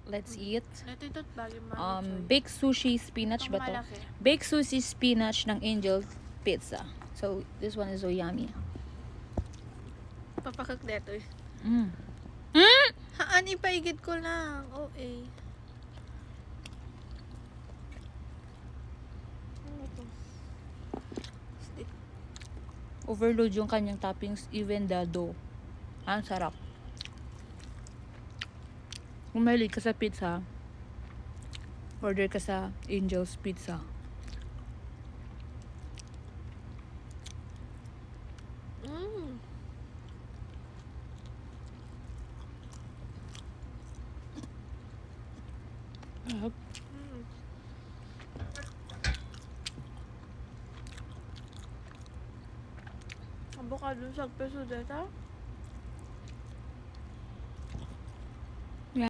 Let's eat. Natindot bagay man. Baked sushi spinach Itong ba to? malaki. Baked sushi spinach ng Angel Pizza. So, this one is so yummy. Papakak deto eh. Mm. Haan, ipaigid ko lang. Okay. Ano to? Stick. Overload yung kanyang toppings, even the dough. Ang sarap. Kung mahilig ka sa pizza, order ka sa Angel's Pizza. Mm. Sarap. Mm. Avocado sa peso data.